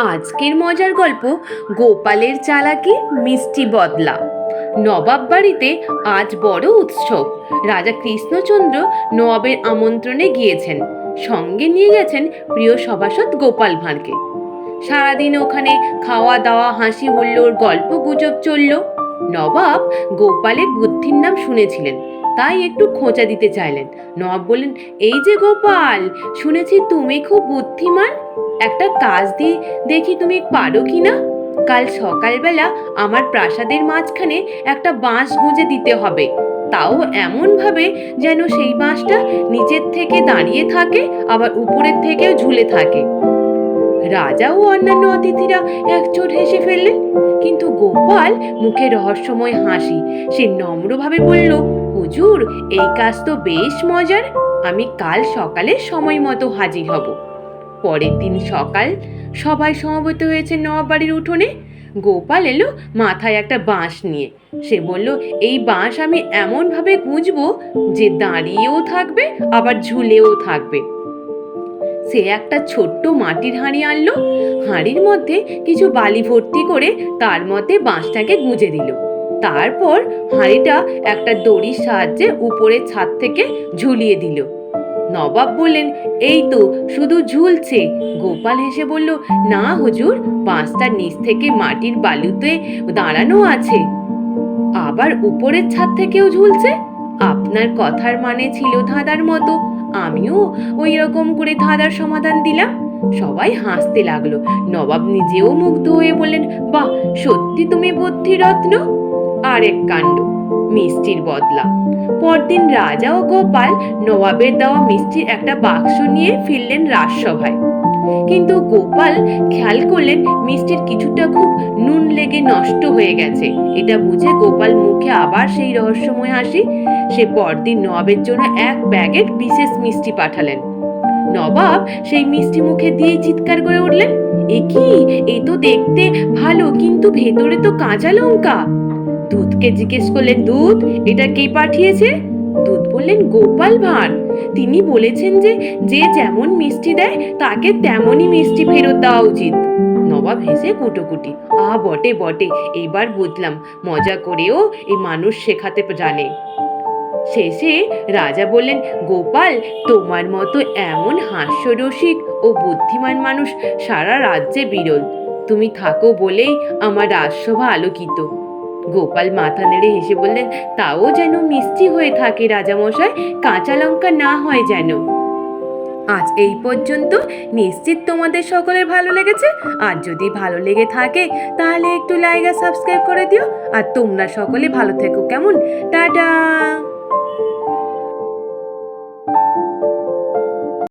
আজকের মজার গল্প গোপালের চালাকি মিষ্টি বদলা। নবাব বাড়িতে আজ বড় উৎসব। রাজা কৃষ্ণচন্দ্র নবাবের আমন্ত্রণে গিয়েছেন, সঙ্গে নিয়ে গেছেন প্রিয় সভাসদ গোপাল ভাঁড়কে। সারাদিন ওখানে খাওয়া দাওয়া, হাসি হুল্লোড়, গল্প গুজব চলল। নবাব গোপালের বুদ্ধির নাম শুনেছিলেন, তাই একটু খোঁচা দিতে চাইলেন। নবাব বললেন, এই যে গোপাল, শুনেছি তুমি খুব বুদ্ধিমান, একটা কাজ দিয়ে দেখি তুমি পারো কিনা। কাল সকালবেলা আমার প্রাসাদের মাঝখানে একটা বাঁশ গুঁজে দিতে হবে, তাও এমন ভাবে যেন সেই বাঁশটা নিচের থেকে দাঁড়িয়ে থাকে, আবার উপরের থেকেও ঝুলে থাকে। রাজা ও অন্যান্য অতিথিরা একচোট হেসে ফেললেন, কিন্তু গোপাল মুখে রহস্যময় হাসি। সে নম্রভাবে বলল, হুজুর, এই কাজ তো বেশ মজার, আমি কাল সকালে সময় মতো হাজির হব। পরের দিন সকাল সবাই সমবেত হয়েছে নবাব বাড়ির উঠোনে। গোপাল এলো মাথায় একটা বাঁশ নিয়ে। সে বলল, এই বাঁশ আমি এমন ভাবে গুঁজবো যে দাঁড়িয়েও থাকবে, আবার ঝুলেও থাকবে। সে একটা ছোট্ট মাটির হাঁড়ি আনলো, হাঁড়ির মধ্যে কিছু বালি ভর্তি করে তার মধ্যে বাঁশটাকে গুঁজে দিল। তারপর হাঁড়িটা একটা দড়ির সাহায্যে উপরের ছাদ থেকে ঝুলিয়ে দিল। নবাব বললেন, এই তো শুধু ঝুলছে। গোপাল হেসে বলল, না হুজুর, বাঁশটার নিচ থেকে মাটির বালুতে দাঁড়ানো আছে, আবার উপরের ছাদ থেকেও ঝুলছে। আপনার কথার মানে ছিল ধাঁধার মতো, আমিও ওই রকম করে ধাঁধার সমাধান দিলাম। সবাই হাসতে লাগলো। নবাব নিজেও মুগ্ধ হয়ে বললেন, বাহ, সত্যি তুমি বুদ্ধিরত্ন। আর এক কাণ্ড, মিষ্টির বদলা। পরদিন রাজা ও গোপাল নবাবের দেওয়া মিষ্টির একটা বাক্স নিয়ে ফিরলেন রাজসভায়। কিন্তু গোপাল খেয়াল করলেন মিষ্টির কিছুটা খুব নুন লেগে নষ্ট হয়ে গেছে। এটা বুঝে গোপাল মুখে আবার সেই রহস্যময় হাসি। সে পরদিন নবাবের জন্য এক প্যাকেট বিশেষ মিষ্টি পাঠালেন। নবাব সেই মিষ্টি মুখে দিয়ে চিৎকার করে উঠলেন, এ কি, এ তো দেখতে ভালো, কিন্তু ভেতরে তো কাঁচা লঙ্কা। দুধকে জিজ্ঞেস করলেন, দুধ, এটা কে পাঠিয়েছে? দুধ বললেন, গোপাল ভাঁড়। তিনি বলেছেন যে যে যেমন মিষ্টি দেয় তাকে তেমনই মিষ্টি ফেরত দেওয়া উচিত। নবাব হেসে কুটোকুটি, বটে বটে, এবার বুঝলাম, মজা করেও এই মানুষ শেখাতে জানে। শেষে রাজা বললেন, গোপাল, তোমার মতো এমন হাস্যরসিক ও বুদ্ধিমান মানুষ সারা রাজ্যে বিরল। তুমি থাকো বলেই আমার রাজসভা আলোকিত। গোপাল মাথা নেড়ে হেসে বললেন, তাও যেন মিষ্টি হয়ে থাকে রাজামশাই, কাঁচা লঙ্কা না হয় যেন। আজ এই পর্যন্ত। নিশ্চিত তোমাদের সকলের ভালো লেগেছে। আর যদি ভালো লেগে থাকে তাহলে একটু লাইক আর সাবস্ক্রাইব করে দিও। আর তোমরা সকলে ভালো থেকো, কেমন? টাটা।